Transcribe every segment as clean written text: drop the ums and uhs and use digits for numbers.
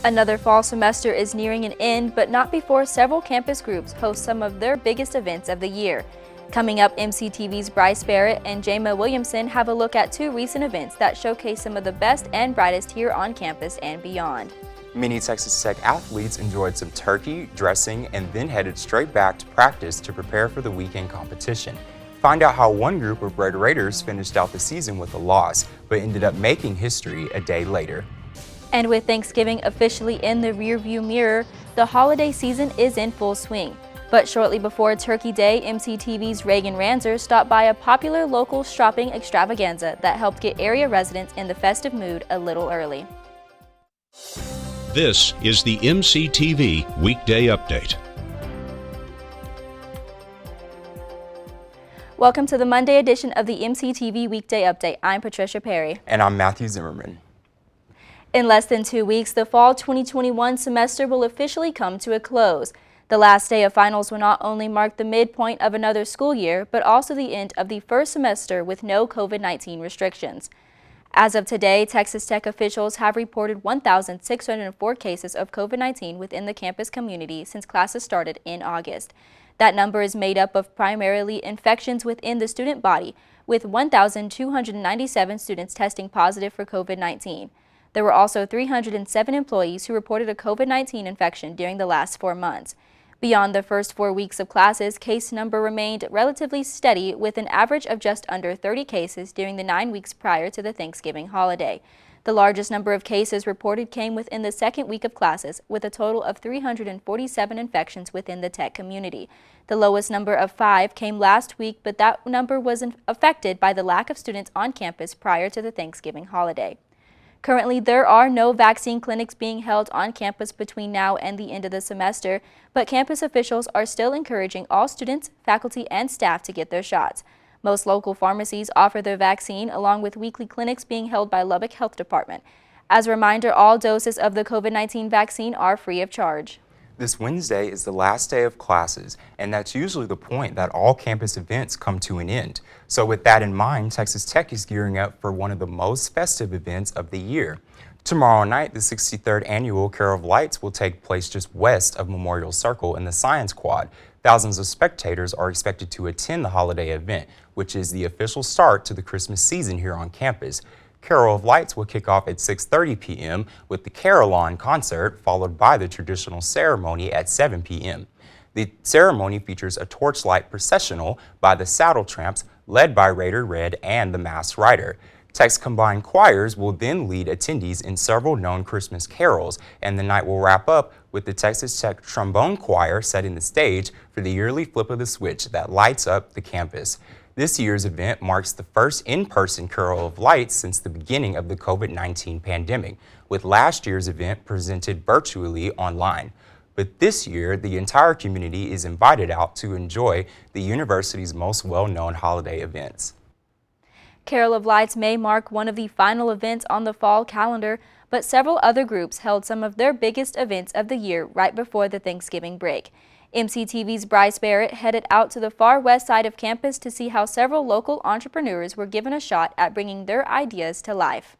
Another fall semester is nearing an end, but not before several campus groups host some of their biggest events of the year. Coming up, MCTV's Bryce Barrett and Jama Williamson have a look at two recent events that showcase some of the best and brightest here on campus and beyond. Many Texas Tech athletes enjoyed some turkey, dressing, and then headed straight back to practice to prepare for the weekend competition. Find out how one group of Red Raiders finished out the season with a loss, but ended up making history a day later. And with Thanksgiving officially in the rearview mirror, the holiday season is in full swing. But shortly before Turkey Day, MCTV's Reagan Ranzer stopped by a popular local shopping extravaganza that helped get area residents in the festive mood a little early. This is the MCTV Weekday Update. Welcome to the Monday edition of the MCTV Weekday Update. I'm Patricia Perry. And I'm Matthew Zimmerman. In less than 2 weeks, the fall 2021 semester will officially come to a close. The last day of finals will not only mark the midpoint of another school year, but also the end of the first semester with no COVID-19 restrictions. As of today, Texas Tech officials have reported 1,604 cases of COVID-19 within the campus community since classes started in August. That number is made up of primarily infections within the student body, with 1,297 students testing positive for COVID-19. There were also 307 employees who reported a COVID-19 infection during the last 4 months. Beyond the first 4 weeks of classes, case number remained relatively steady with an average of just under 30 cases during the 9 weeks prior to the Thanksgiving holiday. The largest number of cases reported came within the second week of classes, with a total of 347 infections within the Tech community. The lowest number of 5 came last week, but that number was affected by the lack of students on campus prior to the Thanksgiving holiday. Currently, there are no vaccine clinics being held on campus between now and the end of the semester, but campus officials are still encouraging all students, faculty, and staff to get their shots. Most local pharmacies offer their vaccine, along with weekly clinics being held by Lubbock Health Department. As a reminder, all doses of the COVID-19 vaccine are free of charge. This Wednesday is the last day of classes, and that's usually the point that all campus events come to an end. So with that in mind, Texas Tech is gearing up for one of the most festive events of the year. Tomorrow night, the 63rd annual Carol of Lights will take place just west of Memorial Circle in the Science Quad. Thousands of spectators are expected to attend the holiday event, which is the official start to the Christmas season here on campus. Carol of Lights will kick off at 6:30 p.m. with the Carol-On concert, followed by the traditional ceremony at 7 p.m. The ceremony features a torchlight processional by the Saddle Tramps, led by Raider Red and the Masked Rider. Tech's combined choirs will then lead attendees in several known Christmas carols, and the night will wrap up with the Texas Tech Trombone Choir setting the stage for the yearly flip of the switch that lights up the campus. This year's event marks the first in-person Carol of Lights since the beginning of the COVID-19 pandemic, with last year's event presented virtually online. But this year, the entire community is invited out to enjoy the university's most well-known holiday events. Carol of Lights may mark one of the final events on the fall calendar, but several other groups held some of their biggest events of the year right before the Thanksgiving break. MCTV's Bryce Barrett headed out to the far west side of campus to see how several local entrepreneurs were given a shot at bringing their ideas to life.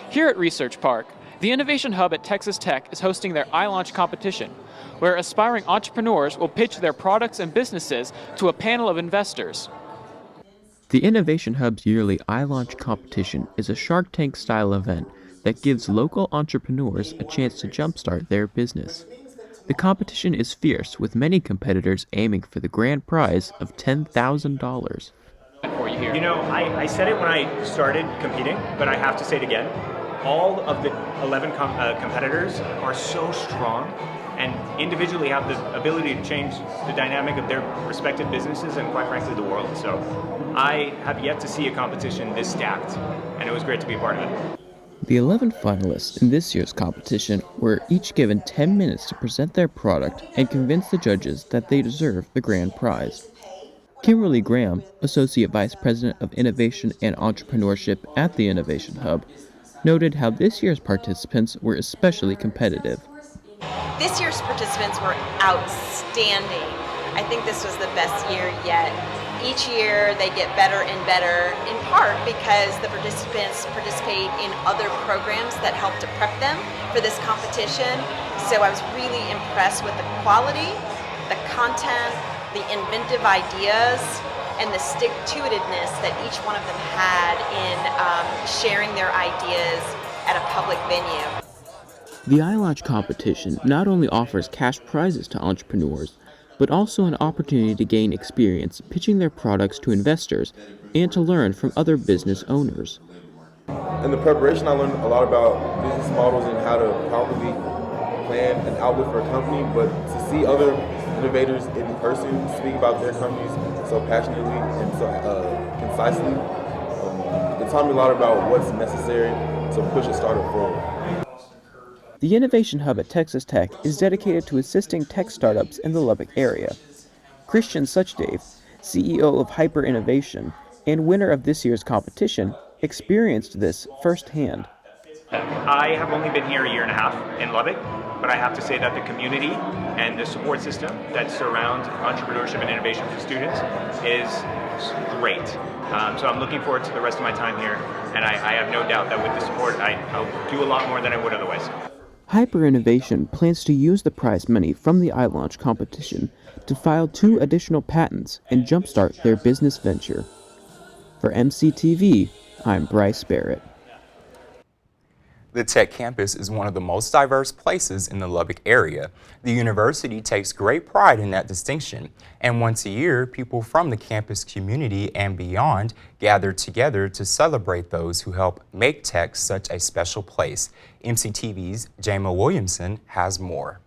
Here at Research Park, the Innovation Hub at Texas Tech is hosting their iLaunch competition, where aspiring entrepreneurs will pitch their products and businesses to a panel of investors. The Innovation Hub's yearly iLaunch competition is a Shark Tank-style event that gives local entrepreneurs a chance to jumpstart their business. The competition is fierce, with many competitors aiming for the grand prize of $10,000. You know, I said it when I started competing, but I have to say it again. All of the 11 competitors are so strong and individually have the ability to change the dynamic of their respective businesses and, quite frankly, the world. So I have yet to see a competition this stacked, and it was great to be a part of it. The 11 finalists in this year's competition were each given 10 minutes to present their product and convince the judges that they deserve the grand prize. Kimberly Graham, Associate Vice President of Innovation and Entrepreneurship at the Innovation Hub, noted how this year's participants were especially competitive. This year's participants were outstanding. I think this was the best year yet. each year they get better and better, in part because the participants participate in other programs that help to prep them for this competition. So I was really impressed with the quality, the content, the inventive ideas, and the stick-to-itiveness that each one of them had in sharing their ideas at a public venue. The iLaunch competition not only offers cash prizes to entrepreneurs, but also an opportunity to gain experience pitching their products to investors and to learn from other business owners. In the preparation, I learned a lot about business models and how to properly plan an outlook for a company, but to see other innovators in person speak about their companies so passionately and so concisely, it taught me a lot about what's necessary to push a startup forward. The Innovation Hub at Texas Tech is dedicated to assisting tech startups in the Lubbock area. Christian Suchdave, CEO of Hyper Innovation and winner of this year's competition, experienced this firsthand. I have only been here a year and a half in Lubbock, but I have to say that the community and the support system that surrounds entrepreneurship and innovation for students is great. So I'm looking forward to the rest of my time here, and I have no doubt that with the support, I'll do a lot more than I would otherwise. Hyper Innovation plans to use the prize money from the iLaunch competition to file 2 additional patents and jumpstart their business venture. For MCTV, I'm Bryce Barrett. The Tech campus is one of the most diverse places in the Lubbock area. The university takes great pride in that distinction, and once a year, people from the campus community and beyond gather together to celebrate those who help make Tech such a special place. MCTV's Jama Williamson has more.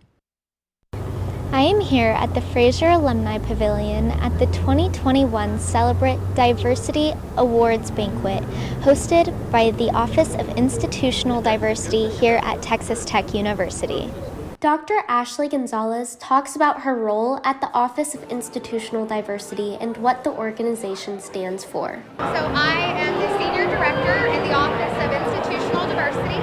I am here at the Fraser Alumni Pavilion at the 2021 Celebrate Diversity Awards Banquet, hosted by the Office of Institutional Diversity here at Texas Tech University. Dr. Ashley Gonzalez talks about her role at the Office of Institutional Diversity and what the organization stands for. So I am the Senior Director in the Office of Institutional Diversity,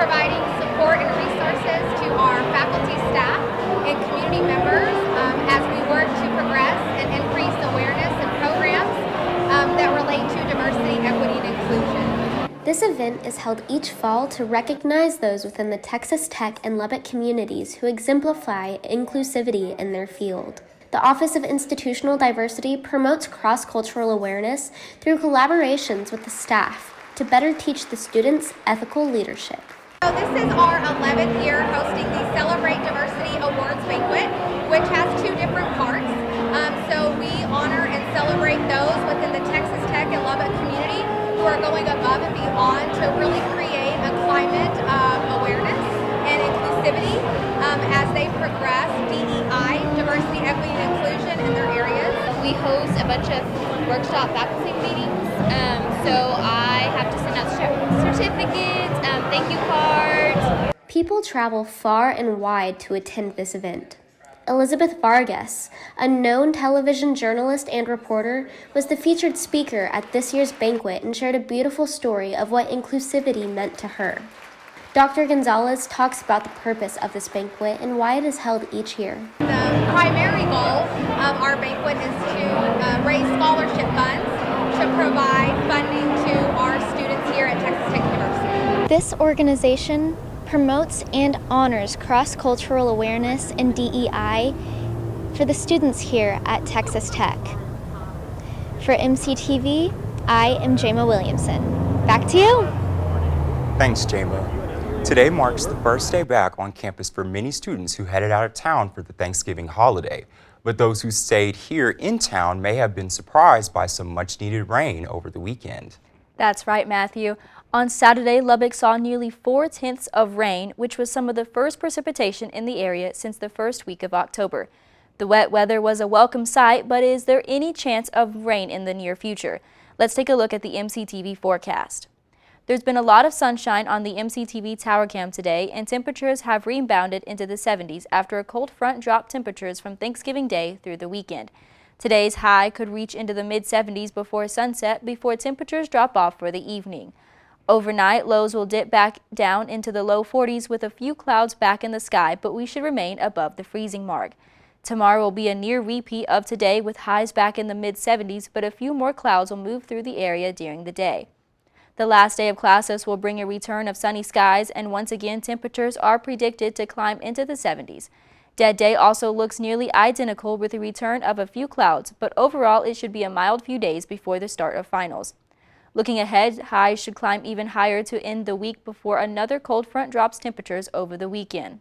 providing support and resources to our faculty, staff, and community members as we work to progress and increase awareness and programs that relate to diversity, equity, and inclusion. This event is held each fall to recognize those within the Texas Tech and Lubbock communities who exemplify inclusivity in their field. The Office of Institutional Diversity promotes cross-cultural awareness through collaborations with the staff to better teach the students ethical leadership. So this is our 11th year hosting the Celebrate Diversity Awards Banquet, which has 2 different parts. So we honor and celebrate those within the Texas Tech and Lubbock community who are going above and beyond to really create a climate of awareness and inclusivity as they progress DEI, diversity, equity, and inclusion in their areas. We host a bunch of workshop faculty meetings, so I have to send out certificates, thank you cards. People travel far and wide to attend this event. Elizabeth Vargas, a known television journalist and reporter, was the featured speaker at this year's banquet and shared a beautiful story of what inclusivity meant to her. Dr. Gonzalez talks about the purpose of this banquet and why it is held each year. The primary goal of our banquet is to raise scholarship funds to provide funding to our students here at Texas Tech University. This organization promotes and honors cross-cultural awareness and DEI for the students here at Texas Tech. For MCTV, I am Jama Williamson. Back to you. Thanks, Jama. Today marks the first day back on campus for many students who headed out of town for the Thanksgiving holiday. But those who stayed here in town may have been surprised by some much-needed rain over the weekend. That's right, Matthew. On Saturday, Lubbock saw nearly 4/10 of rain, which was some of the first precipitation in the area since the first week of October. The wet weather was a welcome sight, but is there any chance of rain in the near future? Let's take a look at the MCTV forecast. There's been a lot of sunshine on the MCTV tower cam today, and temperatures have rebounded into the 70s after a cold front dropped temperatures from Thanksgiving Day through the weekend. Today's high could reach into the mid-70s before sunset before temperatures drop off for the evening. Overnight, lows will dip back down into the low 40s with a few clouds back in the sky, but we should remain above the freezing mark. Tomorrow will be a near repeat of today with highs back in the mid-70s, but a few more clouds will move through the area during the day. The last day of classes will bring a return of sunny skies, and once again temperatures are predicted to climb into the 70s. Dead Day also looks nearly identical with the return of a few clouds, but overall it should be a mild few days before the start of finals. Looking ahead, highs should climb even higher to end the week before another cold front drops temperatures over the weekend.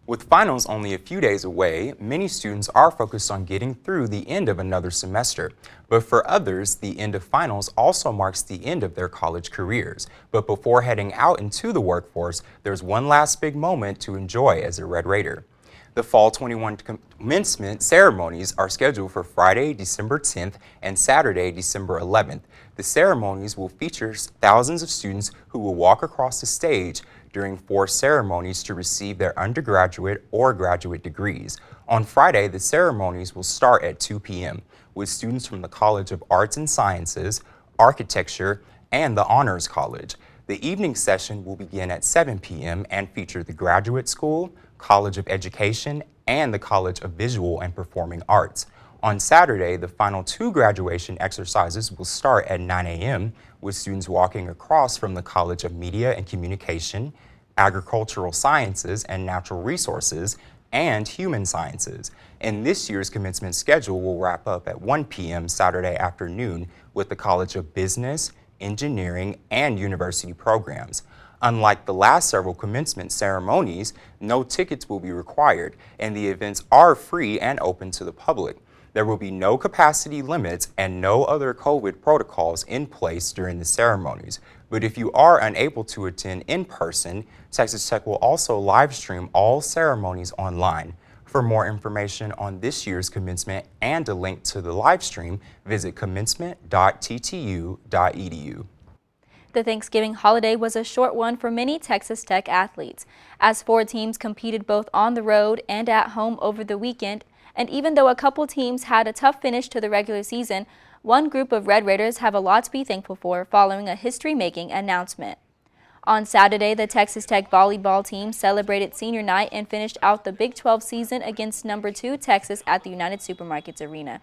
With finals only a few days away, many students are focused on getting through the end of another semester. But for others, the end of finals also marks the end of their college careers. But before heading out into the workforce, there's one last big moment to enjoy as a Red Raider. The Fall 21 commencement ceremonies are scheduled for Friday, December 10th and Saturday, December 11th. The ceremonies will feature thousands of students who will walk across the stage during 4 ceremonies to receive their undergraduate or graduate degrees. On Friday, the ceremonies will start at 2 p.m. with students from the College of Arts and Sciences, Architecture, and the Honors College. The evening session will begin at 7 p.m. and feature the Graduate School, College of Education, and the College of Visual and Performing Arts. On Saturday, the final 2 graduation exercises will start at 9 a.m. with students walking across from the College of Media and Communication, Agricultural Sciences and Natural Resources, and Human Sciences. And this year's commencement schedule will wrap up at 1 p.m. Saturday afternoon with the College of Business, Engineering, and University programs. Unlike the last several commencement ceremonies, no tickets will be required, and the events are free and open to the public. There will be no capacity limits and no other COVID protocols in place during the ceremonies. But if you are unable to attend in person, Texas Tech will also live stream all ceremonies online. For more information on this year's commencement and a link to the live stream, visit commencement.ttu.edu. The Thanksgiving holiday was a short one for many Texas Tech athletes, as 4 teams competed both on the road and at home over the weekend. And even though a couple teams had a tough finish to the regular season, one group of Red Raiders have a lot to be thankful for following a history-making announcement. On Saturday, the Texas Tech volleyball team celebrated senior night and finished out the Big 12 season against number 2 Texas at the United Supermarkets Arena.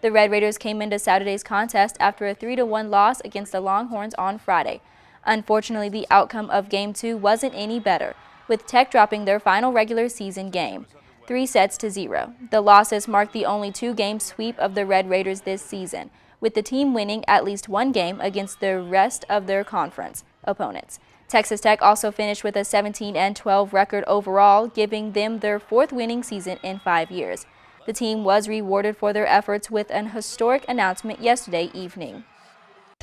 The Red Raiders came into Saturday's contest after a 3-1 loss against the Longhorns on Friday. Unfortunately, the outcome of Game 2 wasn't any better, with Tech dropping their final regular season game, 3-0. The losses marked the only 2-game sweep of the Red Raiders this season, with the team winning at least 1 game against the rest of their conference opponents. Texas Tech also finished with a 17-12 record overall, giving them their 4th winning season in 5 years. The team was rewarded for their efforts with an historic announcement yesterday evening.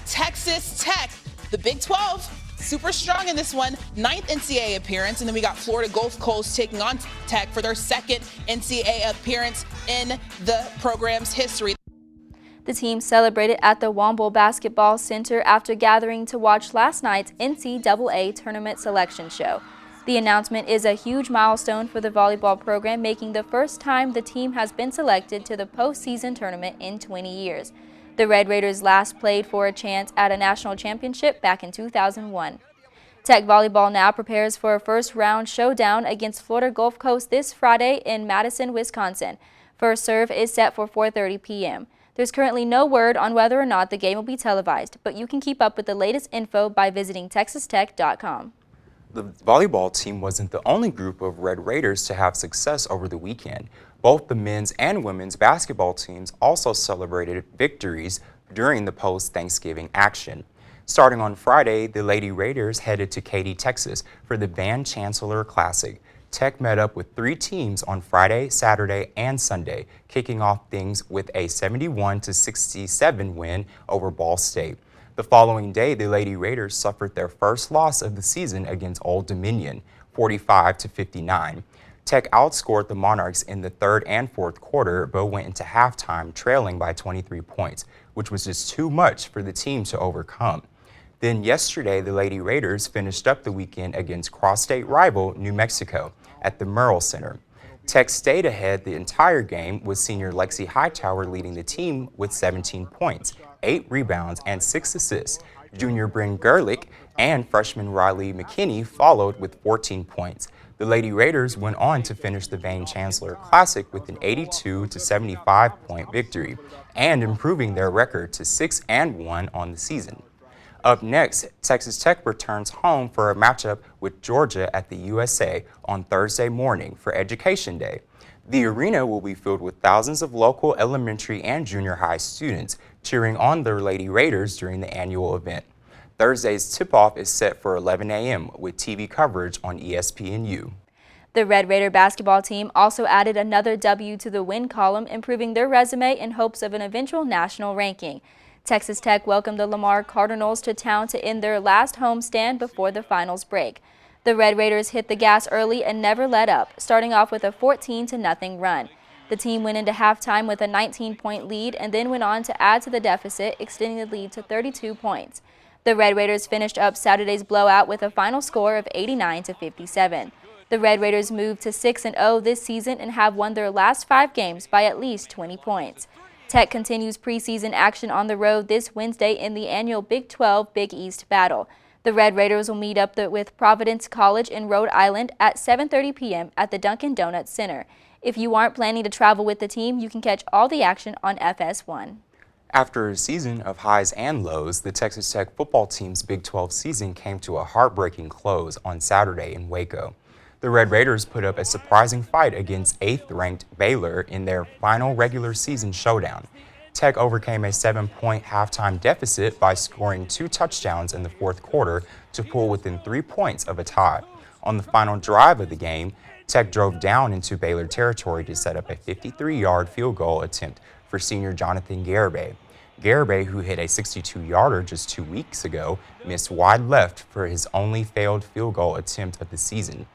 Texas Tech, the Big 12. Super strong in this one, 9th NCAA appearance, and then we got Florida Gulf Coast taking on Tech for their 2nd NCAA appearance in the program's history. The team celebrated at the Womble Basketball Center after gathering to watch last night's NCAA tournament selection show. The announcement is a huge milestone for the volleyball program, making the first time the team has been selected to the postseason tournament in 20 years. The Red Raiders last played for a chance at a national championship back in 2001. Tech volleyball now prepares for a first-round showdown against Florida Gulf Coast this Friday in Madison, Wisconsin. First serve is set for 4:30 p.m. There's currently no word on whether or not the game will be televised, but you can keep up with the latest info by visiting texastech.com. The volleyball team wasn't the only group of Red Raiders to have success over the weekend. Both the men's and women's basketball teams also celebrated victories during the post-Thanksgiving action. Starting on Friday, the Lady Raiders headed to Katy, Texas for the Van Chancellor Classic. Tech met up with 3 teams on Friday, Saturday, and Sunday, kicking off things with a 71-67 win over Ball State. The following day, the Lady Raiders suffered their first loss of the season against Old Dominion, 45-59. Tech outscored the Monarchs in the 3rd and 4th quarter, but went into halftime trailing by 23 points, which was just too much for the team to overcome. Then yesterday, the Lady Raiders finished up the weekend against cross-state rival New Mexico at the Murrell Center. Tech stayed ahead the entire game, with senior Lexi Hightower leading the team with 17 points, 8 rebounds, and 6 assists. Junior Bryn Gerlich and freshman Riley McKinney followed with 14 points. The Lady Raiders went on to finish the Vane Chancellor Classic with an 82-75 point victory and improving their record to 6-1 on the season. Up next, Texas Tech returns home for a matchup with Georgia at the USA on Thursday morning for Education Day. The arena will be filled with thousands of local elementary and junior high students cheering on their Lady Raiders during the annual event. Thursday's tip-off is set for 11 a.m. with TV coverage on ESPNU. The Red Raider basketball team also added another W to the win column, improving their resume in hopes of an eventual national ranking. Texas Tech welcomed the Lamar Cardinals to town to end their last homestand before the finals break. The Red Raiders hit the gas early and never let up, starting off with a 14-0 run. The team went into halftime with a 19-point lead and then went on to add to the deficit, extending the lead to 32 points. The Red Raiders finished up Saturday's blowout with a final score of 89-57. The Red Raiders moved to 6-0 this season and have won their last 5 games by at least 20 points. Tech continues preseason action on the road this Wednesday in the annual Big 12 Big East battle. The Red Raiders will meet up with Providence College in Rhode Island at 7:30 p.m. at the Dunkin' Donuts Center. If you aren't planning to travel with the team, you can catch all the action on FS1. After a season of highs and lows, the Texas Tech football team's Big 12 season came to a heartbreaking close on Saturday in Waco. The Red Raiders put up a surprising fight against 8th-ranked Baylor in their final regular season showdown. Tech overcame a 7-point halftime deficit by scoring 2 touchdowns in the fourth quarter to pull within 3 points of a tie. On the final drive of the game, Tech drove down into Baylor territory to set up a 53-yard field goal attempt for senior Jonathan Garibay. Garibay, who hit a 62-yarder just 2 weeks ago, missed wide left for his only failed field goal attempt of the season.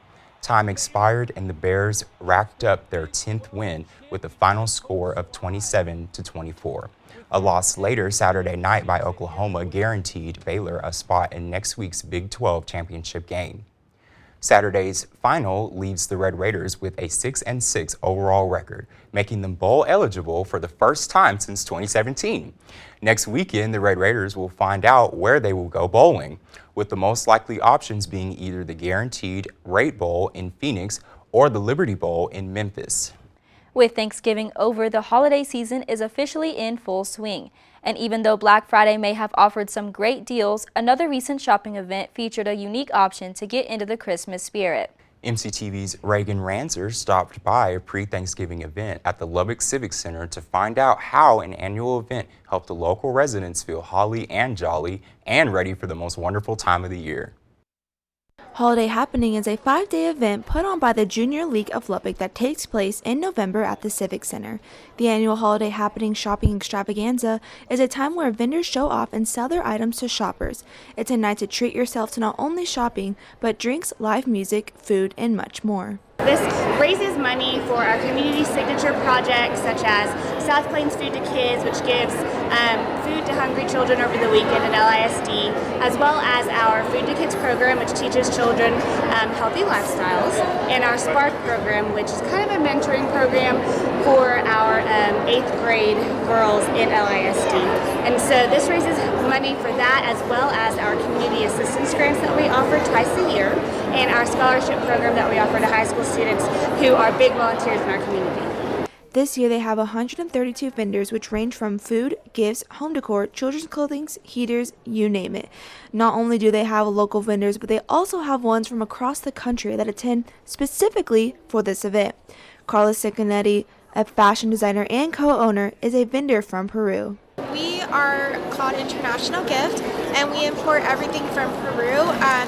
Time expired and the Bears racked up their 10th win with a final score of 27-24. A loss later Saturday night by Oklahoma guaranteed Baylor a spot in next week's Big 12 championship game. Saturday's final leaves the Red Raiders with a 6-6 overall record, making them bowl eligible for the first time since 2017. Next weekend, the Red Raiders will find out where they will go bowling, with the most likely options being either the Guaranteed Rate Bowl in Phoenix or the Liberty Bowl in Memphis. With Thanksgiving over, the holiday season is officially in full swing. And even though Black Friday may have offered some great deals, another recent shopping event featured a unique option to get into the Christmas spirit. MCTV's Reagan Ranzer stopped by a pre-Thanksgiving event at the Lubbock Civic Center to find out how an annual event helped the local residents feel holly and jolly and ready for the most wonderful time of the year. Holiday Happening is a 5-day event put on by the Junior League of Lubbock that takes place in November at the Civic Center. The annual Holiday Happening shopping extravaganza is a time where vendors show off and sell their items to shoppers. It's a night to treat yourself to not only shopping, but drinks, live music, food, and much more. This raises money for our community signature projects such as South Plains Food to Kids, which gives food to hungry children over the weekend at LISD, as well as our Food to Kids program, which teaches children healthy lifestyles, and our Spark program, which is kind of a mentoring program for our 8th grade girls in LISD. And so this raises money for that, as well as our community assistance grants that we offer twice a year, and our scholarship program that we offer to high school students who are big volunteers in our community. This year they have 132 vendors which range from food, gifts, home decor, children's clothing, heaters, you name it. Not only do they have local vendors, but they also have ones from across the country that attend specifically for this event. Carla Ciconetti, a fashion designer and co-owner, is a vendor from Peru. We are called International Gift, and we import everything from Peru.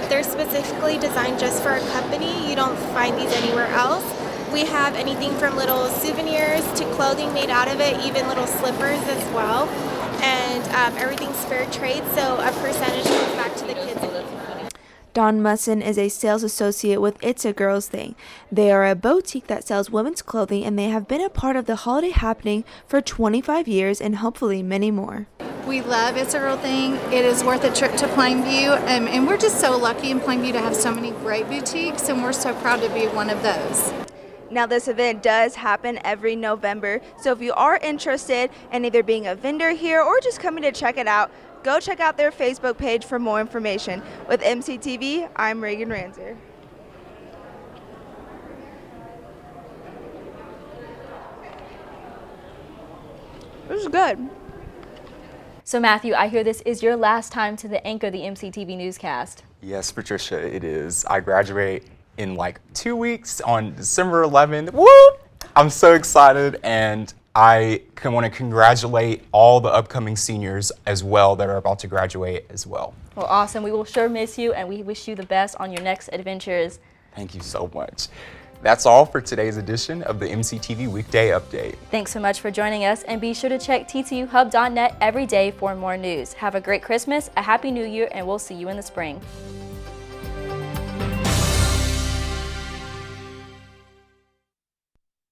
They're specifically designed just for our company. You don't find these anywhere else. We have anything from little souvenirs to clothing made out of it, even little slippers as well. And everything's fair trade, so a percentage goes back to the kids. Dawn Musson is a sales associate with It's a Girls Thing. They are a boutique that sells women's clothing, and they have been a part of the Holiday Happening for 25 years and hopefully many more. We love It's a Girl Thing. It is worth a trip to Plainview, and we're just so lucky in Plainview to have so many great boutiques, and we're so proud to be one of those. Now this event does happen every November, so if you are interested in either being a vendor here or just coming to check it out, Go check out their Facebook page for more information. With MCTV, I'm Reagan Ranzer. This is good. So Matthew, I hear this is your last time to anchor the MCTV Newscast. Yes, Patricia, it is. I graduate in like 2 weeks on December 11th. Woo! I'm so excited, and I want to congratulate all the upcoming seniors as well that are about to graduate as well. Well, awesome. We will sure miss you, and we wish you the best on your next adventures. Thank you so much. That's all for today's edition of the MCTV Weekday Update. Thanks so much for joining us, and be sure to check ttuhub.net every day for more news. Have a great Christmas, a Happy New Year, and we'll see you in the spring.